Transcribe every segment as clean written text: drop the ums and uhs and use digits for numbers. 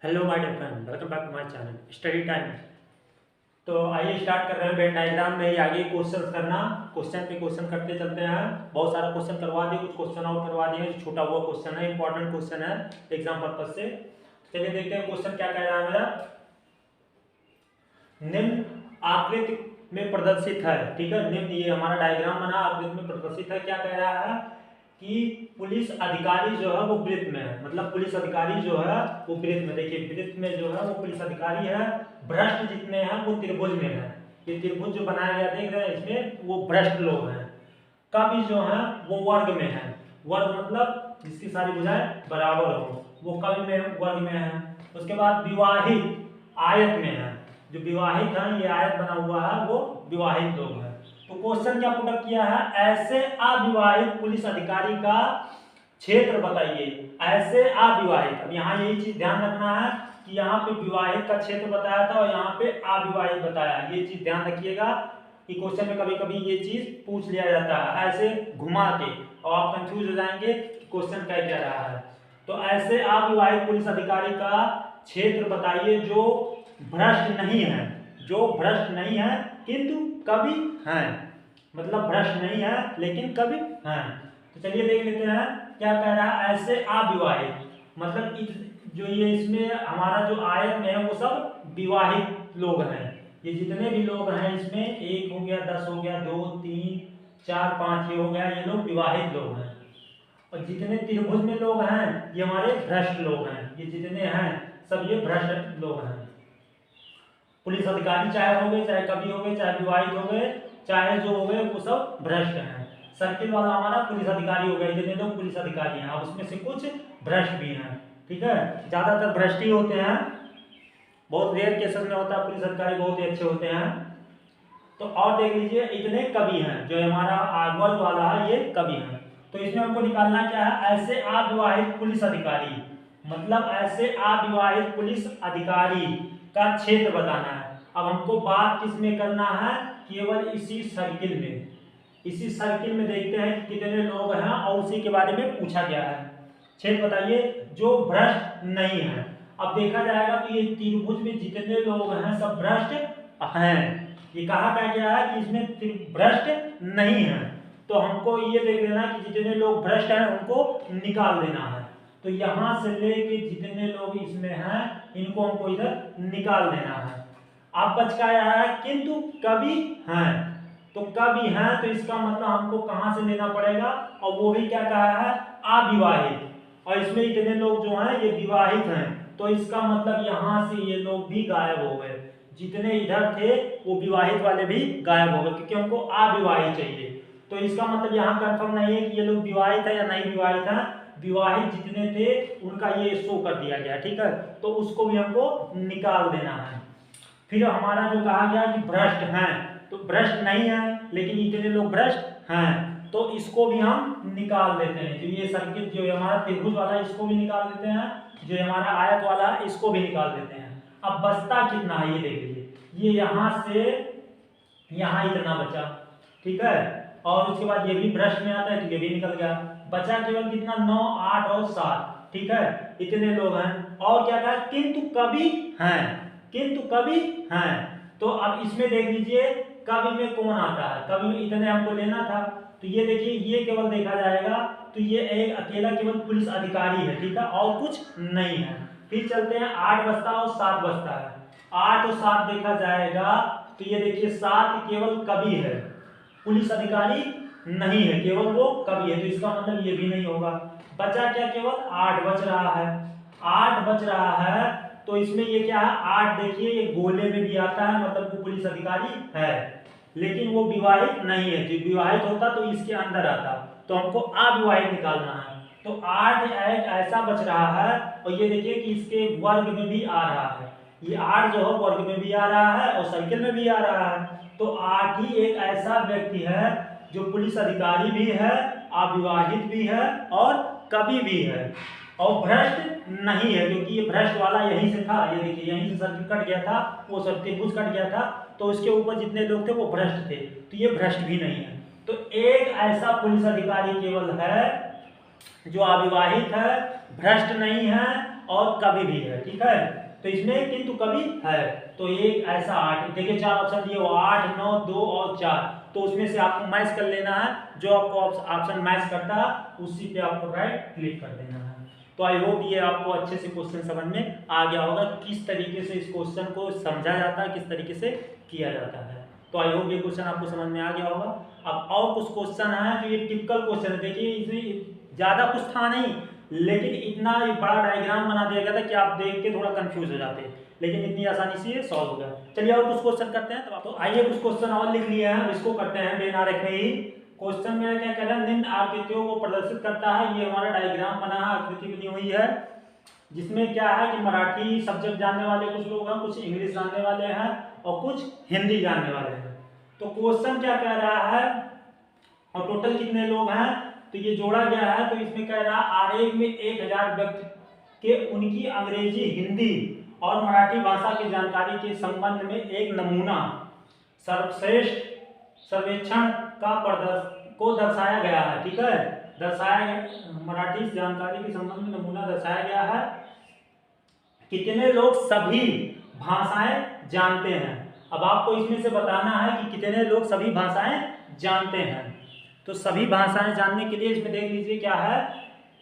Hello my dear friend, welcome back to my channel study time. तो आइए start कर रहे हैं वेन डायग्राम में ही आगे क्वेश्चन करना। क्वेश्चन पे क्वेश्चन करते चलते हैं। बहुत सारा क्वेश्चन करवा दिए, कुछ क्वेश्चन और करवा दिए। जो छोटा हुआ क्वेश्चन है, इंपॉर्टेंट क्वेश्चन है एग्जाम पर्पज से। चलिए देखते हैं क्वेश्चन क्या कह रहा है मेरा। निम्न आकृति में प्रदर्शित है, ठीक है। निम्न ये हमारा डायग्राम बना, आकृति में प्रदर्शित है। क्या कह रहा है कि पुलिस अधिकारी जो है वो वृत्त में है, मतलब पुलिस अधिकारी जो है वो वृत्त में। देखिए वृत्त में जो है वो पुलिस अधिकारी है। भ्रष्ट जितने हैं वो त्रिभुज में है। ये त्रिभुज जो बनाया गया देख रहे हैं, इसमें वो भ्रष्ट लोग हैं। कवि जो है वो वर्ग में है। वर्ग मतलब जिसकी सारी भुजाएं बराबर हो, वो कवि में वर्ग में है। उसके बाद विवाहित आयत में है। जो विवाहित है, ये आयत बना हुआ है, वो विवाहित लोग हैं। तो क्वेश्चन क्या पुटअप किया है, ऐसे अविवाहित पुलिस अधिकारी का क्षेत्र बताइए। ऐसे अविवाहित, अब यहाँ यही चीज ध्यान रखना है कि यहाँ पे विवाहित का क्षेत्र बताया था और यहाँ पे अविवाहित बताया। ये चीज ध्यान रखिएगा कि क्वेश्चन में कभी कभी ये चीज पूछ लिया जाता है ऐसे घुमा के, और आप कंफ्यूज हो जाएंगे कि क्वेश्चन क्या कह रहा है। तो ऐसे अविवाहित पुलिस अधिकारी का क्षेत्र बताइए जो भ्रष्ट नहीं है, जो भ्रष्ट नहीं है किंतु कभी हैं, मतलब भ्रष्ट नहीं है लेकिन कभी हैं। तो चलिए देख लेते हैं क्या कह रहा है। ऐसे अविवाहित मतलब जो ये इसमें हमारा जो आयत में है वो सब विवाहित लोग हैं। ये जितने भी लोग हैं इसमें, 1 हो गया, 10 हो गया, 2 3 4 5 ये हो गया, ये लोग विवाहित लोग हैं। और जितने त्रिभुज में लोग हैं ये हमारे भ्रष्ट लोग हैं। ये जितने हैं सब ये भ्रष्ट लोग हैं। पुलिस अधिकारी चाहे हो गए, चाहे कवि हो गए, चाहे विवाहित हो गए, चाहे जो हो गए, वो सब भ्रष्ट हैं। सर्किल वाला हमारा पुलिस अधिकारी हो गए, जितने लोग पुलिस अधिकारी हैं, अब उसमें से कुछ भ्रष्ट भी हैं, ठीक है। ज्यादातर भ्रष्ट ही होते हैं, बहुत रेयर केसेस में होता है पुलिस अधिकारी बहुत ही अच्छे होते हैं। तो और देख लीजिए इतने कवि हैं, जो हमारा वर्ग वाला है ये कवि हैं। तो इसमें हमको निकालना क्या है, ऐसे अविवाहित पुलिस अधिकारी, मतलब ऐसे अविवाहित पुलिस अधिकारी का क्षेत्र बताना है। अब हमको बात किस में करना है, केवल इसी सर्किल में। इसी सर्किल में देखते हैं कि कितने लोग हैं और उसी के बारे में पूछा गया है। क्षेत्र बताइए जो भ्रष्ट नहीं है। अब देखा जाएगा तो ये त्रिभुज में जितने लोग हैं सब भ्रष्ट हैं। ये कहा गया है कि इसमें भ्रष्ट नहीं है। तो हमको ये देख लेना कि जितने लोग भ्रष्ट हैं उनको निकाल देना है। तो यहां से लेके जितने लोग इसमें हैं इनको हमको इधर निकाल देना है। अब बच का आया है किंतु कवि हैं। तो कवि हैं तो इसका मतलब हमको कहां से लेना पड़ेगा, और वो भी क्या कहा है, अविवाहित। और इसमें इतने लोग जो हैं ये विवाहित हैं, तो इसका मतलब यहां से ये लोग भी गायब हो गए। जितने इधर थे वो विवाहित वाले भी गायब हो गए, क्योंकि हमको अविवाहित चाहिए। तो इसका मतलब यहाँ कंफर्म नहीं है कि ये लोग विवाहित है या नहीं विवाहित है। विवाहित जितने थे उनका ये शो कर दिया गया, ठीक है। तो उसको भी हमको निकाल देना है। फिर हमारा जो कहा गया कि भ्रष्ट हैं, तो भ्रष्ट नहीं है लेकिन इतने लोग भ्रष्ट हैं, तो इसको भी हम निकाल देते हैं। तो ये सर्किल जो हमारा त्रिभुज वाला है इसको भी निकाल देते हैं, जो हमारा आयत वाला है इसको भी निकाल देते हैं। अब बचता कितना है ये देख लीजिए, ये यहां से यहां इतना बचा, ठीक है। और उसके बाद ये भी भ्रष्ट में आता है तो ये भी निकल गया। बचा केवल कितना, 9 8 और 7, ठीक है। इतने लोग हैं। और क्या था, किंतु कवि हैं, किंतु कवि हैं। तो अब इसमें देख लीजिए कवि में कौन आता है, कवि में इतने हमको लेना था। तो ये देखिए ये केवल देखा जाएगा तो ये एक अकेला केवल पुलिस अधिकारी है, ठीक है, और कुछ नहीं है। फिर चलते हैं 8 बचता और 7 बचता है। 8 और 7 देखा जाएगा तो ये देखिए 7 केवल कवि है, पुलिस अधिकारी नहीं है, केवल वो कवि है। तो इसका मतलब ये भी नहीं होगा। बचा क्या, केवल 8 बच रहा है। 8 बच रहा है तो इसमें ये क्या है, 8 देखिए ये गोले में भी आता है, मतलब वो पुलिस अधिकारी है लेकिन वो विवाहित नहीं है। जो विवाहित होता तो इसके अंदर आता, तो हमको अविवाहित निकालना है। तो 8 एक ऐसा बच रहा है, और ये देखिए कि इसके वर्ग में भी आ रहा है। ये 8 जो है वर्ग में भी आ रहा है और सर्किल में भी आ रहा है। तो 8 ही एक ऐसा व्यक्ति है जो पुलिस अधिकारी भी है, अविवाहित भी है और कवि भी है, और भ्रष्ट नहीं है, क्योंकि ये भ्रष्ट वाला यहीं से था। ये देखिए यहीं से सर्किल कट गया था, वो सब त्रिभुज कट गया था, तो उसके ऊपर जितने लोग थे वो भ्रष्ट थे, तो ये भ्रष्ट भी नहीं है। तो एक ऐसा पुलिस अधिकारी केवल है जो अविवाहित है, भ्रष्ट नहीं है और कभी भी है, ठीक है। तो इसमें किंतु कभी है, तो एक ऐसा 8, देखिए 4 ऑप्शन दिए, वो 8, 9, 2 और 4, तो उसमें से आपको मैच कर लेना है, जो आपको ऑप्शन मैच करता है उसी पे आपको राइट क्लिक कर देना है। तो आई होप ये आपको अच्छे से क्वेश्चन समझ में आ गया होगा, किस तरीके से इस क्वेश्चन को समझा जाता है, किस तरीके से किया जाता है। तो आई होप ये क्वेश्चन आपको समझ में आ गया होगा। अब और कुछ क्वेश्चन है जो ये टिपिकल क्वेश्चन है, देखिए इसमें ज़्यादा कुछ था नहीं, लेकिन इतना बड़ा डायग्राम बना दिया गया था कि आप देख के थोड़ा कंफ्यूज हो जाते, लेकिन इतनी आसानी से ये सॉल्व हो गया। चलिए और कुछ क्वेश्चन करते हैं। तो आइए कुछ क्वेश्चन और लिख लिए हैं, इसको करते हैं बिना रखे ही। क्वेश्चन मेरा क्या कह रहा है, निम्न आकृतियों को प्रदर्शित करता है। ये हमारा डायग्राम बना है, आकृति बनी हुई है, जिसमें क्या है कि मराठी सब्जेक्ट जानने वाले कुछ लोग हैं, कुछ इंग्लिश जानने वाले हैं और कुछ हिंदी जानने वाले हैं। तो क्वेश्चन क्या कह रहा है और टोटल कितने लोग हैं, तो ये जोड़ा गया है। तो इसमें कह रहा है आरेख में 1000 व्यक्ति के उनकी अंग्रेजी, हिंदी और मराठी भाषा की जानकारी के संबंध में एक नमूना सर्वश्रेष्ठ सर्वेक्षण को दर्शाया गया है, ठीक है। दर्शाया गया, मराठी जानकारी के संबंध में नमूना दर्शाया गया है। कितने लोग सभी भाषाएं जानते हैं। अब आपको इसमें से बताना है कि कितने लोग सभी भाषाएं जानते हैं। तो सभी भाषाएं जानने के लिए इसमें देख लीजिए क्या है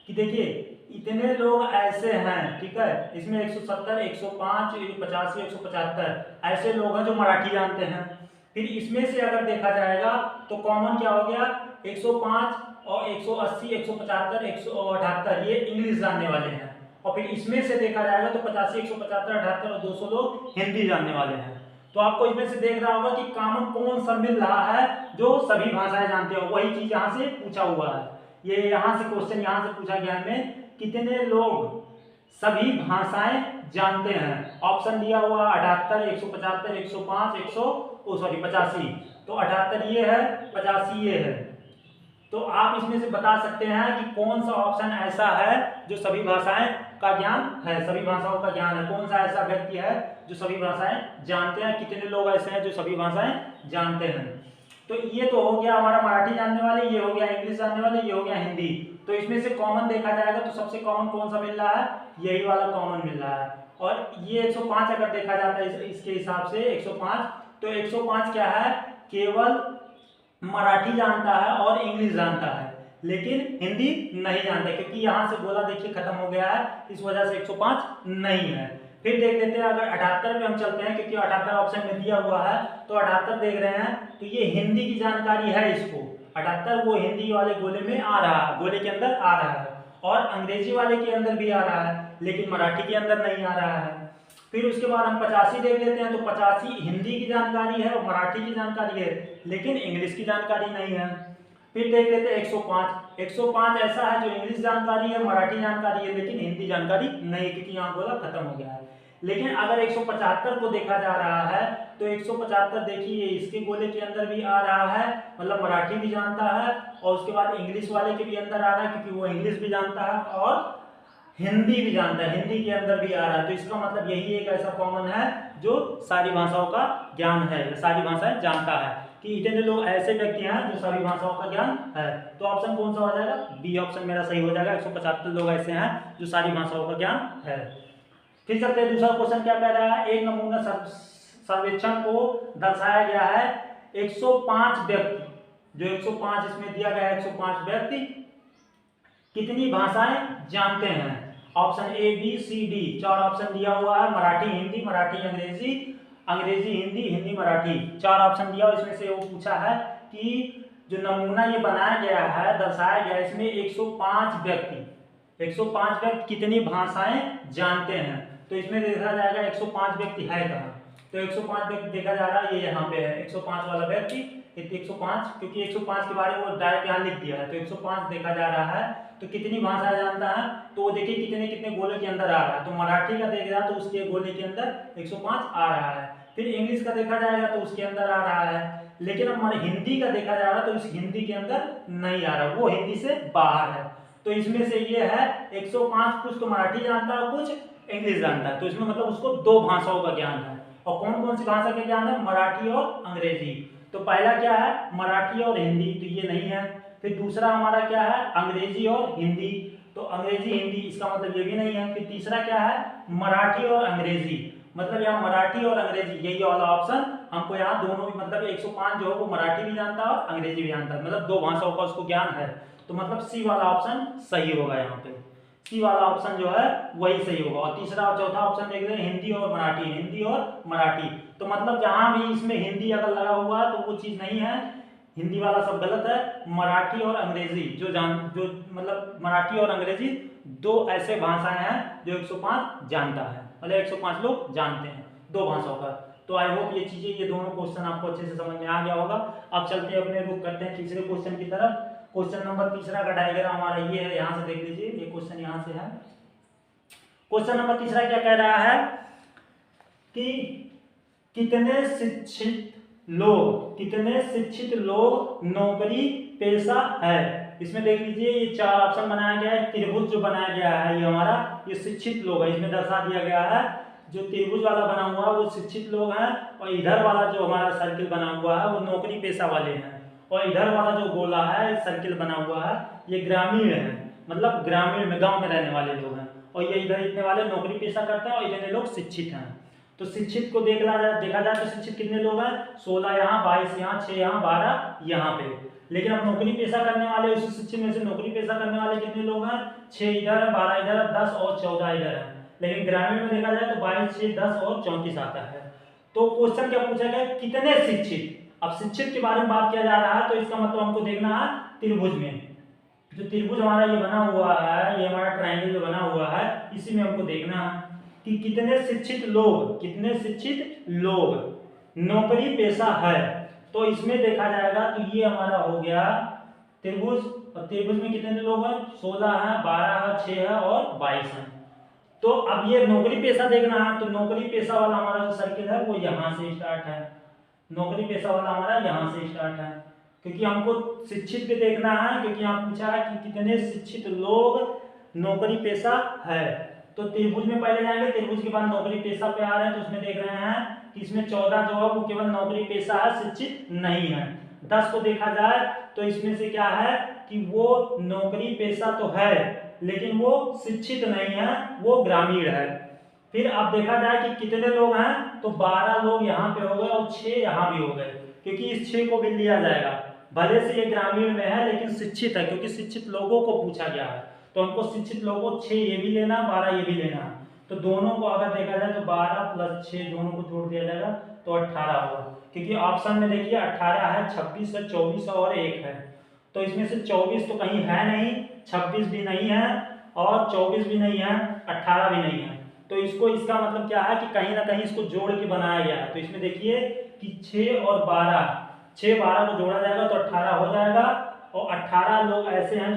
कि देखिए इतने लोग ऐसे हैं, ठीक है। इसमें 170, 105, 85, 175 ऐसे लोग हैं जो मराठी जानते हैं। फिर इसमें से अगर देखा जाएगा तो कॉमन क्या हो गया, 105 और 180, 175, 178 ये इंग्लिश जानने वाले हैं। और फिर इसमें से देखा जाएगा तो 85, 175, 78 और 200 लोग हिंदी जानने वाले हैं। तो आपको इसमें से देख रहा होगा कि कॉमन कौन सा मिल रहा है जो सभी भाषाएं जानते हो, वही चीज यहाँ से पूछा हुआ है। ये यहाँ से क्वेश्चन यहाँ से पूछा गया है, कितने लोग सभी भाषाएं जानते हैं। ऑप्शन दिया हुआ 78, 175, 105, 85। तो 78 ये है, 85 ये है। तो आप इसमें से बता सकते हैं कि कौन सा ऑप्शन ऐसा है जो सभी भाषाएं का ज्ञान है, सभी भाषाओं का ज्ञान है। कौन सा ऐसा व्यक्ति है जो सभी भाषाएं जानते हैं, कितने लोग ऐसे हैं जो सभी भाषाएं जानते हैं। तो ये तो हो गया हमारा मराठी जानने वाले, ये हो गया इंग्लिश जानने वाले, ये हो गया हिंदी। तो इसमें से कॉमन देखा जाएगा तो सबसे कॉमन कौन सा मिल रहा है, यही वाला कॉमन मिल रहा है। और ये 105 अगर देखा जाता है इसके हिसाब से 105, तो 105 क्या है, केवल मराठी जानता है और इंग्लिश जानता है, लेकिन हिंदी नहीं जानता, क्योंकि यहाँ से गोला देखिए खत्म हो गया है, इस वजह से 105 नहीं है। फिर देख लेते हैं अगर 78 पे हम चलते हैं, क्योंकि 78 ऑप्शन में दिया हुआ है, तो 78 देख रहे हैं तो ये हिंदी की जानकारी है। इसको 78 वो हिंदी वाले गोले में आ रहा है, गोले के अंदर आ रहा है, और अंग्रेजी वाले के अंदर भी आ रहा है, लेकिन मराठी के अंदर नहीं आ रहा है। फिर उसके बाद हम 85 देख लेते हैं, तो 85 हिंदी की जानकारी है और मराठी की जानकारी है, लेकिन इंग्लिश की जानकारी नहीं है। फिर देख लेते हैं 105, 105 ऐसा है जो इंग्लिश जानकारी है, मराठी जानकारी है, लेकिन हिंदी जानकारी नहीं, क्योंकि यहाँ गोला खत्म हो गया है। लेकिन अगर 175 को देखा जा रहा है, तो 175 देखिए इसके गोले के अंदर भी आ रहा है, मतलब मराठी भी जानता है, और उसके बाद इंग्लिश वाले के भी अंदर आ रहा है, क्योंकि वो इंग्लिश भी जानता है और हिंदी भी जानता है, हिंदी के अंदर भी आ रहा है। तो इसका मतलब यही एक ऐसा कॉमन है जो सारी भाषाओं का ज्ञान है, सारी भाषाएं जानता है, कि इतने लोग ऐसे व्यक्ति हैं जो सभी भाषाओं का ज्ञान है। तो ऑप्शन कौन सा हो जाएगा, बी ऑप्शन मेरा सही हो जाएगा। 175 लोग ऐसे हैं जो सारी भाषाओं का ज्ञान है। फिर चलते हैं दूसरा क्वेश्चन क्या कह रहा है, एक नमूना सर्वेक्षण को दर्शाया गया है 105 व्यक्ति, जो 105 इसमें दिया गया है, 105 व्यक्ति कितनी भाषाएं जानते हैं। Option A B C D, 4 option दिया हुआ है, मराठी हिंदी, मराठी अंग्रेजी, अंग्रेजी हिंदी, हिंदी मराठी, 4 ऑप्शन दिया। इसमें से वो पूछा है कि जो नमूना ये बनाया गया है, दर्शाया गया है, इसमें 105 व्यक्ति कितनी भाषाएं जानते हैं। तो इसमें देखा जाएगा 105 व्यक्ति है कहाँ, तो 105 व्यक्ति देखा जा रहा है, ये यहाँ पे है 105 वाला व्यक्ति, 105, क्योंकि 105 के बारे में वो डायरेक्ट यहाँ लिख दिया है, तो 105 देखा जा रहा है। तो कितनी भाषा जानता है, तो वो देखिए कितने कितने गोले के अंदर आ रहा है। तो मराठी का देख रहा है तो उसके गोले के अंदर 105 आ रहा है। फिर इंग्लिश का देखा जाएगा तो उसके अंदर आ रहा है, लेकिन हमारे हिंदी का देखा जा रहा है तो इस हिंदी के अंदर नहीं आ रहा, वो हिंदी से बाहर है। तो इसमें से ये है 105 कुछ तो मराठी जानता है, कुछ इंग्लिश जानता है, तो इसमें मतलब उसको 2 भाषाओं का ज्ञान है। और कौन कौन सी भाषा का ज्ञान है, मराठी और अंग्रेजी। तो पहला क्या है, मराठी और हिंदी, तो ये नहीं है। फिर दूसरा हमारा क्या है, अंग्रेजी और हिंदी, तो अंग्रेजी हिंदी इसका मतलब ये भी नहीं है। फिर तीसरा क्या है, मराठी और अंग्रेजी, मतलब यहाँ मराठी और अंग्रेजी यही वाला ऑप्शन हमको यहाँ दोनों भी, मतलब 105 जो है वो मराठी भी जानता है और अंग्रेजी भी जानता है, मतलब दो भाषाओं का उसको ज्ञान है। तो मतलब सी वाला ऑप्शन सही होगा, यहाँ पे सी वाला ऑप्शन जो है वही सही होगा। और तीसरा और चौथा ऑप्शन देख रहे हैं हिंदी और मराठी, हिंदी और मराठी, तो मतलब जहां भी इसमें हिंदी अगर लगा हुआ है तो वो चीज नहीं है, हिंदी वाला सब गलत है। मराठी और अंग्रेजी जो मतलब मराठी और अंग्रेजी दो ऐसे भाषाएं हैं जो 105 जानता है, मतलब 105 लोग जानते हैं दो भाषाओं का। तो आई होप ये चीजें, ये दोनों क्वेश्चन आपको अच्छे से समझ में आ गया होगा। अब चलते हैं अपने रुख करते हैं तीसरे क्वेश्चन की तरफ। क्वेश्चन नंबर तीसरा का डायग्राम हमारा ये है, यहाँ से देख लीजिए, ये क्वेश्चन यहाँ से है। क्वेश्चन नंबर तीसरा क्या कह रहा है कि कितने शिक्षित लोग नौकरी पेशा है। इसमें देख लीजिए ये चार ऑप्शन बनाया गया है, त्रिभुज जो बनाया गया है ये हमारा, ये शिक्षित लोग है, इसमें दर्शा दिया गया है। जो त्रिभुज वाला बना हुआ है वो शिक्षित लोग हैं, और इधर वाला जो हमारा सर्किल बना हुआ है वो नौकरी पेशा वाले हैं, और इधर वाला जो गोला है सर्किल बना हुआ है ये ग्रामीण है, मतलब ग्रामीण में गांव में रहने वाले लोग हैं, और ये इधर इतने वाले नौकरी पेशा करते हैं और इतने लोग शिक्षित हैं। तो शिक्षित को देखा जाए तो शिक्षित कितने लोग हैं, 16 यहाँ, 22 यहाँ, 6 यहाँ, 12 यहाँ पे। लेकिन अब नौकरी पेशा करने वाले, उस शिक्षित में से नौकरी पेशा करने वाले कितने लोग हैं, 6 इधर है, 12 इधर है, 10 और 14 इधर है। लेकिन ग्रामीण में देखा जाए तो 22, 6, 10 और 34 आता है। तो क्वेश्चन क्या पूछा गया, कितने शिक्षित। अब शिक्षित के बारे में बात किया जा रहा है तो इसका मतलब हमको देखना है त्रिभुज में, जो त्रिभुज हमारा ये बना हुआ है, ये हमारा ट्रायंगल जो बना हुआ है, इसी में हमको देखना है कि कितने शिक्षित लोग नौकरी पेशा है। तो इसमें देखा जाएगा तो ये हमारा हो गया त्रिभुज, और त्रिभुज में कितने लोग हैं, 16 है, 12 है, 6 है और 22 है। तो अब ये नौकरी पेशा देखना है, तो नौकरी पेशा वाला हमारा जो सर्किल है वो यहाँ से स्टार्ट है, नौकरी पेशा वाला हमारा यहाँ से स्टार्ट है, क्योंकि हमको शिक्षित पे देखना है, क्योंकि यहाँ पूछा है कि कितने शिक्षित लोग नौकरी पेशा है। तो त्रिभुज में पहले जाएंगे, त्रिभुज के बाद नौकरी पेशा पे आ रहे हैं, तो उसमें देख रहे हैं कि इसमें 14 जो है वो केवल नौकरी पेशा है, शिक्षित नहीं है। 10 को देखा जाए तो इसमें से क्या है कि वो नौकरी पेशा तो है लेकिन वो शिक्षित नहीं है, वो ग्रामीण है। फिर अब देखा जाए कि कितने लोग हैं, तो 12 लोग यहाँ पे हो गए और 6 यहाँ भी हो गए, क्योंकि इस 6 को भी लिया जाएगा, भले से ये ग्रामीण में है लेकिन शिक्षित है, क्योंकि शिक्षित लोगों को पूछा गया है। तो हमको शिक्षित लोगों 6 ये भी लेना, 12 ये भी लेना। तो दोनों को अगर देखा जाए तो 12 + 6 दोनों को जोड़ दिया जाएगा तो 18 होगा, क्योंकि ऑप्शन में देखिए 18 है, 26 है, 24 और 1 है। तो इसमें से 24 तो कहीं है नहीं, 26 भी नहीं है और 24 भी नहीं है, 18 भी नहीं है। तो इसको, इसका मतलब क्या है कि कहीं ना कहीं इसको जोड़ के बनाया गया है। तो इसमें देखिए कि 6 और 12, 6 12 को जोड़ा जाएगा तो 18 हो जाएगा, और 18 लोग ऐसे हैं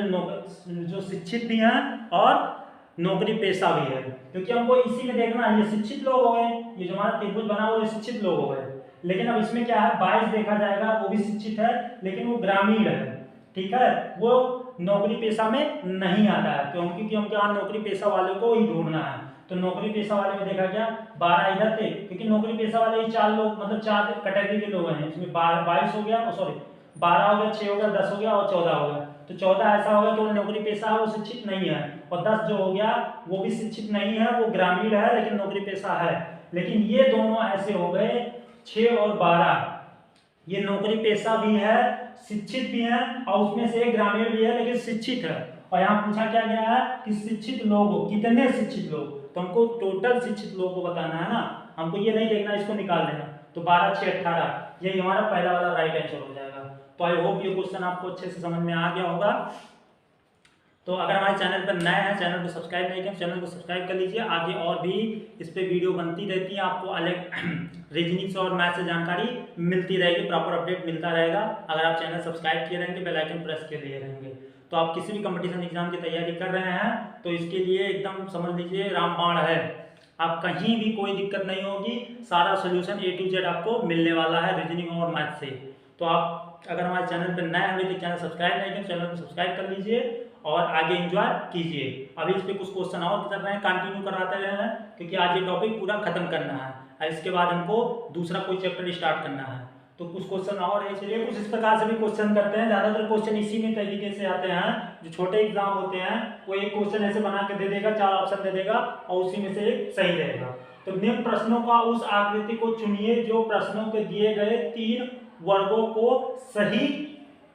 जो शिक्षित भी हैं और नौकरी पेशा भी है, क्योंकि हमको इसी में देखना है। ये शिक्षित लोग हो गए, ये जो हमारा त्रिभुज बना हुआ है शिक्षित लोग हो गए। लेकिन अब इसमें क्या है, 22 देखा जाएगा, वो भी शिक्षित है लेकिन वो ग्रामीण है, ठीक है, वो नौकरी पेशा में नहीं आता है, क्योंकि हमको यहाँ नौकरी पेशा वाले को ही ढूंढना है। तो नौकरी पेशा वाले में देखा गया 12 इधर थे, क्योंकि नौकरी पेशा वाले ही 4 लोग, मतलब 4 कैटेगरी के लोग हैं। इसमें 22 हो गया, सॉरी 12 हो गया, 6 हो गया, 10 हो गया और 14 हो गया। तो 14 ऐसा होगा कि वो नौकरी पेशा है, वो शिक्षित नहीं है, और 10 जो हो गया वो भी शिक्षित नहीं है, वो ग्रामीण है लेकिन नौकरी पेशा है। लेकिन ये दोनों ऐसे हो गए 6 और 12, ये नौकरी पेशा भी है, शिक्षित भी है, और उसमें से एक ग्रामीण भी है लेकिन शिक्षित है। और यहाँ पूछा क्या गया है कि शिक्षित लोग, कितने शिक्षित लोग, तो हमको टोटल शिक्षित लोगों को बताना है ना, हमको ये नहीं देखना इसको निकाल देना। तो 12, 6, 18 यही हमारा पहला वाला राइट आंसर हो जाएगा। तो आई होप ये क्वेश्चन आपको अच्छे से समझ में आ गया होगा। तो अगर हमारे चैनल पर नए हैं, चैनल को सब्सक्राइब नहीं किया, चैनल को सब्सक्राइब कर लीजिए। आगे और भी इस पे वीडियो बनती रहती है, आपको अलग रीजनिंग और मैथ से जानकारी मिलती रहेगी, प्रॉपर अपडेट मिलता रहेगा अगर आप चैनल सब्सक्राइब किए रहेंगे, बेल आइकन प्रेस किए लिए रहेंगे। तो आप किसी भी कंपटीशन एग्जाम की तैयारी कर रहे हैं तो इसके लिए एकदम समझ लीजिए रामबाण है, आप कहीं भी कोई दिक्कत नहीं होगी, सारा सोल्यूशन A to Z आपको मिलने वाला है रीजनिंग और मैथ से। तो आप अगर हमारे चैनल पर नए हैं तो चैनल सब्सक्राइब नहीं किया, चैनल को सब्सक्राइब कर लीजिए और आगे एंजॉय कीजिए। अभी इस पे कुछ क्वेश्चन और कर रहे हैं, कंटिन्यू करवाते रहे हैं, क्योंकि आज ये टॉपिक पूरा खत्म करना है और इसके बाद हमको दूसरा कोई चैप्टर स्टार्ट करना है। तो कुछ क्वेश्चन और है, चलिए कुछ इस प्रकार से भी क्वेश्चन करते हैं। ज्यादातर क्वेश्चन इसी में तरीके से आते हैं, जो छोटे एग्जाम होते हैं वो एक क्वेश्चन ऐसे बना के दे देगा, 4 ऑप्शन दे देगा और उसी में से एक सही रहेगा। तो निम्न प्रश्नों का उस आकृति को चुनिए जो प्रश्नों के दिए गए 3 वर्गों को सही,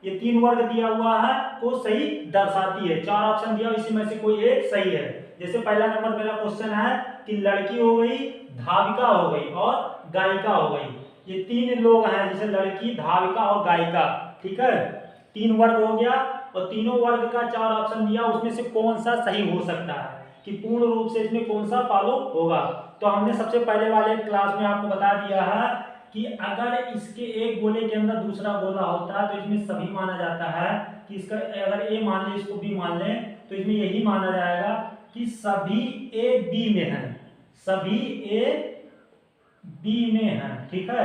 ये 3 वर्ग दिया हुआ है को सही दर्शाती है। 4 ऑप्शन दिया, इसी में से कोई एक सही है। जैसे पहला नंबर मेरा क्वेश्चन है कि लड़की हो गई, धाविका हो गई और गायिका हो गई। ये 3 लोग हैं, जैसे लड़की, धाविका और गायिका, ठीक है। 3 वर्ग हो गया और तीनों वर्ग का 4 ऑप्शन दिया, उसमें से कौन सा सही हो सकता है कि पूर्ण रूप से इसमें कौन सा फॉलो होगा। तो हमने सबसे पहले वाले क्लास में आपको बता दिया है कि अगर इसके एक गोले के अंदर दूसरा गोला होता है तो इसमें सभी माना जाता है कि इसका अगर ए मान ले, इसको बी मान ले, तो इसमें यही माना जाएगा कि सभी ए बी में है, सभी ए बी में है, ठीक है।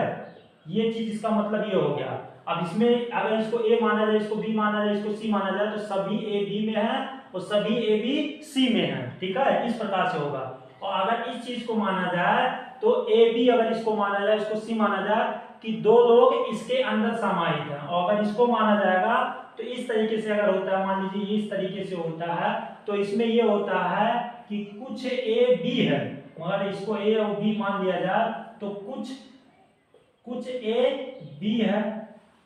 ये चीज इसका मतलब ये हो गया। अब इसमें अगर इसको ए माना जाए, इसको बी माना जाए, इसको सी माना जाए, तो सभी ए बी में है और सभी ए बी सी में है, ठीक है। इस प्रकार से होगा। और अगर इस चीज को माना जाए तो ए बी, अगर इसको माना जाए, इसको सी माना जाए कि 2 लोग इसके अंदर समाहित हैं, और अगर इसको माना जाएगा तो इस तरीके से अगर होता है, मान लीजिए इस तरीके से होता है, तो इसमें ये होता है कि कुछ ए बी है, मगर इसको ए और बी मान लिया जाए तो कुछ ए बी है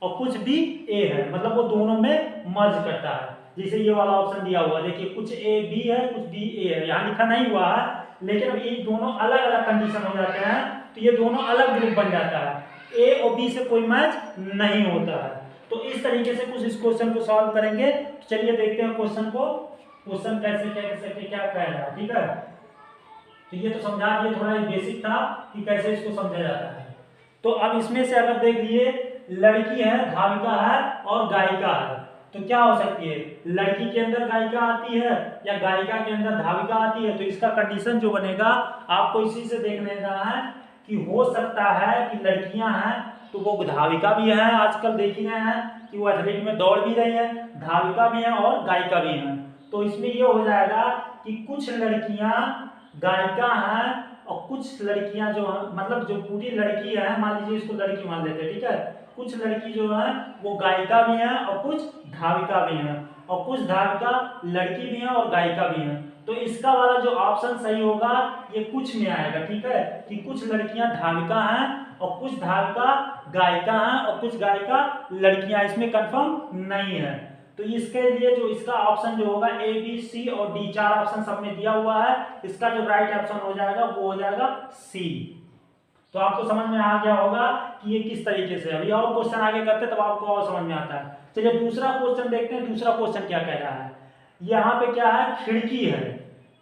और कुछ बी ए है, मतलब वो दोनों में मर्ज करता है। जैसे ये वाला ऑप्शन दिया हुआ, देखिए कुछ ए बी है, कुछ बी ए है, यहाँ लिखा नहीं हुआ है, लेकिन अब ये दोनों अलग अलग कंडीशन हो जाते हैं तो ये दोनों अलग ग्रुप बन जाता है, ए और बी से कोई मैच नहीं होता है। तो इस तरीके से कुछ इस क्वेश्चन को सॉल्व करेंगे। चलिए देखते हैं क्वेश्चन को, क्वेश्चन कैसे क्या कह रहा है, ठीक है। तो ये तो समझा दिए, थोड़ा बेसिक था कि कैसे इसको समझा जाता है। तो अब इसमें से अगर देख लिए, लड़की है, धाविका है और गायिका है, तो क्या हो सकती है, लड़की के अंदर गायिका आती है या गायिका के अंदर धाविका आती है। तो इसका कंडीशन जो बनेगा आपको इसी से देखने का है कि हो सकता है कि लड़कियां हैं तो वो धाविका भी है, आजकल देख ही रहे हैं कि वो एथलीट में दौड़ भी रही है, धाविका भी है और गायिका भी है। तो इसमें ये हो जाएगा कि कुछ लड़कियां गायिका हैं और कुछ लड़कियां जो है, मतलब जो पूरी लड़की है, मान लीजिए इसको लड़की मान लेते हैं, ठीक है, कुछ लड़की जो है वो गायिका भी है और कुछ धाविका भी है, और कुछ धाविका लड़की भी है और गायिका भी है। तो इसका वाला जो ऑप्शन सही होगा ये कुछ में आएगा, ठीक है, कि कुछ लड़कियां धाविका हैं और कुछ धाविका गायिका हैं और कुछ गायिका लड़कियां, इसमें कंफर्म नहीं है। तो इसके लिए जो इसका ऑप्शन जो होगा ए बी सी और डी, 4 ऑप्शन सब में दिया हुआ है, इसका जो राइट ऑप्शन हो जाएगा वो हो जाएगा सी। तो आपको समझ में आ गया होगा कि ये किस तरीके से। अभी और क्वेश्चन आगे करते तब आपको और समझ में आता है। चलिए दूसरा क्वेश्चन देखते हैं, दूसरा क्वेश्चन क्या कह रहा है। यहाँ पे क्या है, खिड़की है,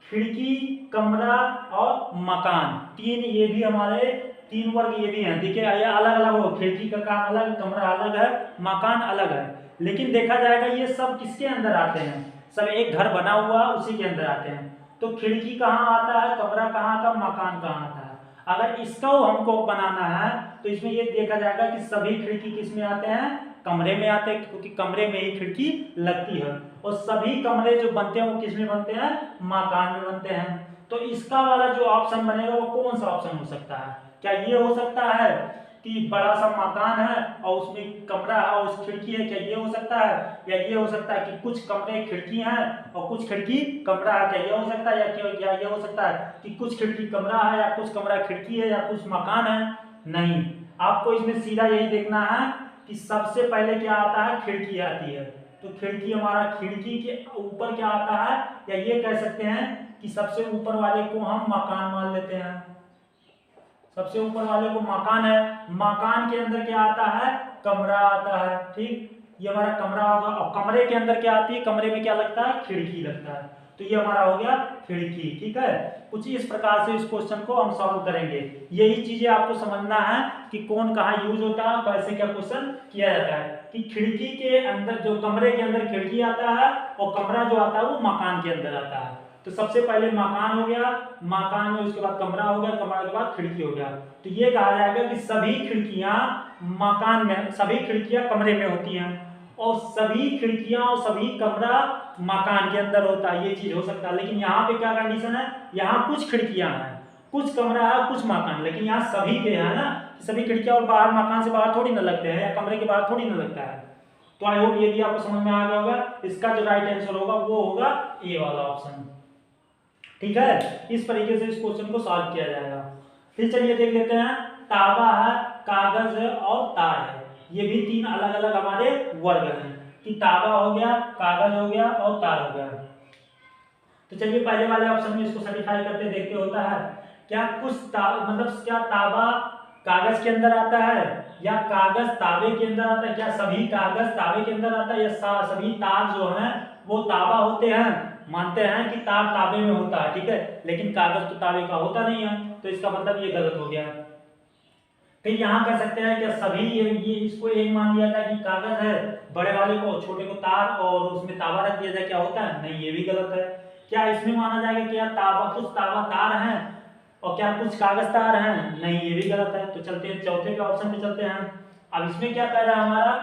खिड़की, कमरा और मकान, 3 ये भी हमारे 3 वर्ग ये भी हैं। देखिए ये अलग अलग हो, खिड़की का काम अलग, कमरा अलग है, मकान अलग है, लेकिन देखा जाएगा ये सब किसके अंदर आते हैं, सब एक घर बना हुआ उसी के अंदर आते हैं। तो खिड़की कहाँ आता है, कमरा कहाँ आता है, मकान कहाँ आता है। अगर इसका हमको बनाना है तो इसमें ये देखा जाएगा कि सभी खिड़की किस में आते हैं, कमरे में आते हैं, क्योंकि कमरे में ही खिड़की लगती है, और सभी कमरे जो बनते हैं वो किस में बनते हैं, मकान में बनते हैं। तो इसका वाला जो ऑप्शन बनेगा वो कौन सा ऑप्शन हो सकता है, क्या ये हो सकता है कि बड़ा सा मकान है और उसमें कमरा है और उस खिड़की है, क्या ये हो सकता है, या ये हो सकता है कि कुछ कमरे खिड़की हैं और कुछ खिड़की कमरा है, क्या ये हो सकता है, या ये हो सकता है कि कुछ खिड़की कमरा है या कुछ कमरा खिड़की है या कुछ मकान है। नहीं, आपको इसमें सीधा यही देखना है कि सबसे पहले क्या आता है, खिड़की आती है। तो खिड़की हमारा, खिड़की के ऊपर क्या आता है, या ये कह सकते हैं कि सबसे ऊपर वाले को हम मकान मान लेते हैं, सबसे ऊपर वाले को मकान है, मकान के अंदर क्या आता है, कमरा आता है, ठीक, ये हमारा कमरा होगा। और कमरे के अंदर क्या आती है, कमरे में क्या लगता है, खिड़की लगता है, तो ये हमारा हो गया खिड़की, ठीक है। कुछ इस प्रकार से इस क्वेश्चन को हम सॉल्व करेंगे। यही चीजें आपको समझना है कि कौन कहाँ यूज होता है, कैसे क्या क्वेश्चन किया जाता है, कि खिड़की के अंदर जो कमरे के अंदर खिड़की आता है और कमरा जो आता है वो मकान के अंदर आता है। तो सबसे पहले मकान हो गया, मकान में उसके बाद कमरा हो गया, कमरा के बाद खिड़की हो गया। तो ये कहा जाएगा कि सभी खिड़कियां मकान में, सभी खिड़कियां कमरे में होती हैं और सभी खिड़कियां और सभी कमरा मकान के अंदर होता है, ये चीज हो सकता है। लेकिन यहाँ पे क्या कंडीशन है, यहाँ कुछ खिड़कियां हैं, कुछ कमरा है, कुछ मकान, लेकिन यहाँ सभी के है ना, कि सभी खिड़कियां और बाहर मकान से बाहर थोड़ी ना लगते हैं या कमरे के बाहर थोड़ी ना लगता है। तो आई होप ये भी आपको समझ में आ गया होगा। इसका जो राइट आंसर होगा वो होगा ए वाला ऑप्शन। ठीक है, इस तरीके से इस क्वेश्चन को सॉल्व किया जाएगा। फिर चलिए देख लेते हैं, तांबा है, कागज है और तार है। ये भी तीन अलग अलग हमारे वर्ग हैं कि तांबा हो गया, कागज हो गया और तार हो गया। तो चलिए पहले वाले ऑप्शन में इसको सर्टिफाई करते देखते होता है क्या कुछ मतलब क्या तांबा कागज के अंदर आता है या कागज तांबे के अंदर आता है, क्या सभी कागज तांबे के अंदर आता है या सभी तार जो हैं वो तांबा होते हैं। मानते हैं कि तार तांबे में होता है, ठीक है, लेकिन कागज तो तांबे का होता नहीं है, तो इसका मतलब ये गलत हो गया। फिर यहाँ कर सकते हैं क्या सभी ये इसको एक मान लिया जाए कि कागज है, बड़े वाले को छोटे को तार और उसमें तांबा रख दिया जाए, क्या होता है, नहीं ये भी गलत है। क्या इसमें माना जाएगा कि यार तांबा कुछ तांबा तार हैं और क्या कुछ कागज तार हैं, नहीं ये भी गलत है। तो चलते हैं चौथे के ऑप्शन पे चलते हैं। अब इसमें क्या कह रहा है हमारा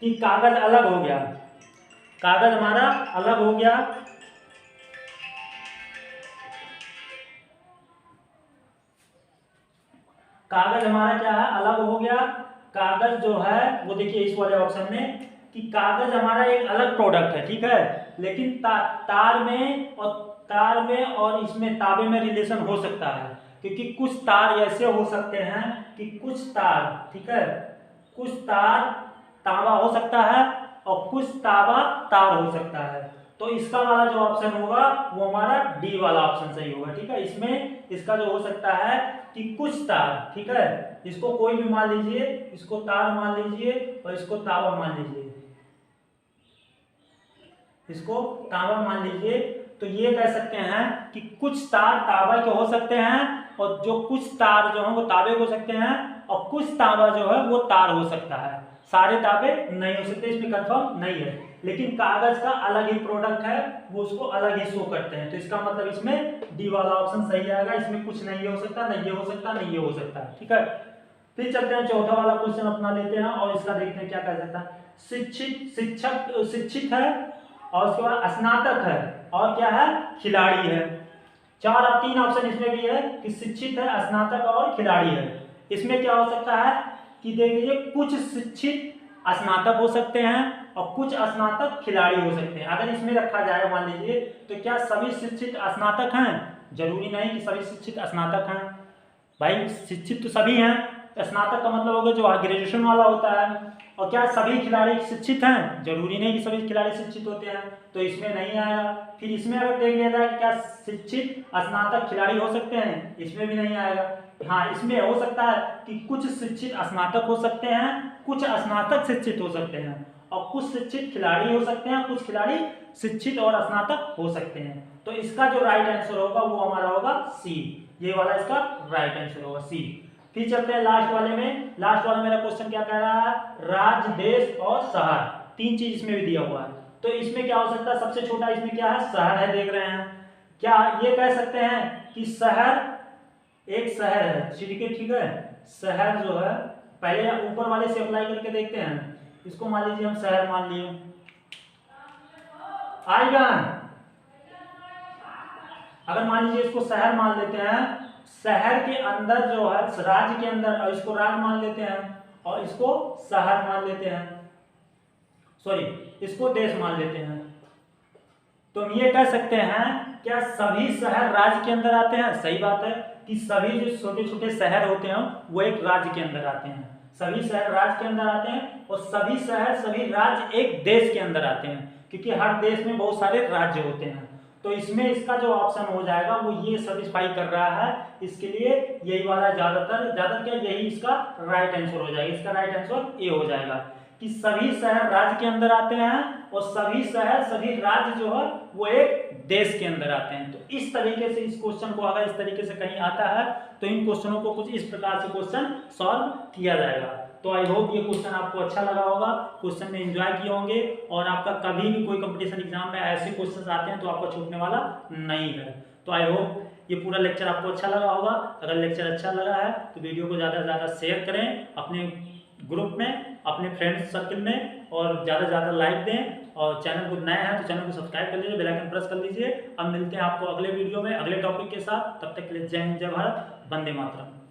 कि कागज अलग हो गया, कागज हमारा अलग हो गया, कागज हमारा क्या है, अलग हो गया। कागज जो है वो देखिए इस वाले ऑप्शन में कि कागज हमारा एक अलग प्रोडक्ट है, ठीक है, लेकिन तार में और इसमें तांबे में रिलेशन हो सकता है, क्योंकि कुछ तार ऐसे हो सकते हैं कि कुछ तार, ठीक है, कुछ तार तांबा हो सकता है और कुछ तांबा तार हो सकता है। तो इसका वाला जो ऑप्शन होगा वो हमारा डी वाला ऑप्शन सही होगा। ठीक है, इसमें इसका जो हो सकता है कि कुछ तार, ठीक है, इसको कोई भी मान लीजिए, इसको तार मान लीजिए और इसको तांबा मान लीजिए, इसको तांबा मान लीजिए। तो ये कह सकते हैं कि कुछ तार तांबा के हो सकते हैं और जो कुछ तार जो है वो तांबे हो सकते हैं और कुछ तांबा जो है वो तार हो सकता है, सारे तांबे नहीं हो सकते, इसमें कंफर्म नहीं है। लेकिन कागज का अलग ही प्रोडक्ट है, वो उसको अलग ही शो करते हैं। तो इसका मतलब इसमें डी वाला ऑप्शन सही आएगा, इसमें कुछ नहीं हो सकता, नहीं ये हो सकता, नहीं ये हो सकता, ठीक है। फिर चलते हैं चौथा वाला क्वेश्चन अपना लेते हैं और इसका देखते हैं क्या कह सकता है। शिक्षित है और उसके बाद स्नातक है और क्या है, खिलाड़ी है। तीन ऑप्शन इसमें भी है कि शिक्षित है, स्नातक और खिलाड़ी है। इसमें क्या हो सकता है कि देख लीजिए कुछ शिक्षित स्नातक हो सकते हैं और कुछ स्नातक खिलाड़ी हो सकते हैं। अगर इसमें रखा जाए मान लीजिए तो क्या सभी शिक्षित स्नातक हैं, जरूरी नहीं कि सभी शिक्षित स्नातक हैं। भाई शिक्षित तो सभी हैं, स्नातक का मतलब होगा जो ग्रेजुएशन वाला होता है। और क्या सभी खिलाड़ी शिक्षित हैं, जरूरी नहीं कि सभी खिलाड़ी शिक्षित होते हैं, तो इसमें नहीं आएगा। फिर इसमें अगर देख लिया जाए कि क्या शिक्षित स्नातक खिलाड़ी हो सकते हैं, इसमें भी नहीं आएगा। हाँ, इसमें हो सकता है कि कुछ शिक्षित स्नातक हो सकते हैं, कुछ स्नातक शिक्षित हो सकते हैं और कुछ शिक्षित खिलाड़ी हो सकते हैं, कुछ खिलाड़ी शिक्षित और स्नातक हो सकते हैं। तो इसका जो राइट आंसर होगा वो हमारा होगा सी, ये वाला इसका राइट आंसर होगा सी। फिर चलते हैं लास्ट वाले में। लास्ट वाला मेरा क्वेश्चन क्या कह रहा है, राज्य, देश और शहर, तीन चीज इसमें भी दिया हुआ है। तो इसमें क्या हो सकता है, सबसे छोटा इसमें क्या है, शहर है, देख रहे हैं। क्या ये कह सकते हैं कि शहर एक शहर है, ठीक है, शहर जो है, पहले ऊपर वाले से अप्लाई करके देखते हैं। इसको मान लीजिए हम शहर मान लिए, आएगा। अगर मान लीजिए इसको शहर मान लेते हैं, शहर के अंदर जो है राज्य के अंदर, और इसको राज्य मान लेते हैं और इसको शहर मान लेते हैं, सॉरी इसको देश मान लेते हैं। तो हम ये कह सकते हैं क्या सभी शहर राज्य के अंदर आते हैं, सही बात है कि सभी जो छोटे छोटे शहर होते हैं वो एक राज्य के अंदर आते हैं, सभी शहर राज्य के अंदर आते हैं और सभी शहर सभी राज्य एक देश के अंदर आते हैं, क्योंकि हर देश में बहुत सारे राज्य होते हैं। तो इसमें इसका जो ऑप्शन हो जाएगा वो ये सेटिस्फाई कर रहा है, इसके लिए यही वाला ज्यादातर क्या यही इसका राइट आंसर हो जाएगा। इसका राइट आंसर ए हो जाएगा कि सभी शहर राज्य के अंदर आते हैं और सभी शहर सभी राज्य जो है वो एक देश के अंदर आते हैं। तो इस तरीके से इस क्वेश्चन को अगर इस तरीके से कहीं आता है तो इन क्वेश्चनों को कुछ इस प्रकार से क्वेश्चन सॉल्व किया जाएगा। तो आई होप ये क्वेश्चन आपको अच्छा लगा होगा, क्वेश्चन में एंजॉय किए होंगे और आपका कभी भी कोई कंपटीशन एग्जाम में ऐसे क्वेश्चन आते हैं तो आपका छूटने वाला नहीं है। तो आई होप ये पूरा लेक्चर आपको अच्छा लगा होगा। अगर लेक्चर अच्छा लगा है तो वीडियो को ज़्यादा से ज़्यादा शेयर करें अपने ग्रुप में, अपने फ्रेंड्स सर्कल में, और ज़्यादा से ज़्यादा लाइक दें। और चैनल को नए हैं तो चैनल को सब्सक्राइब कर लीजिए, बेल आइकन प्रेस कर लीजिए। अब मिलते हैं आपको अगले वीडियो में अगले टॉपिक के साथ, तब तक के लिए जय हिंद, जय भारत, वंदे मातरम।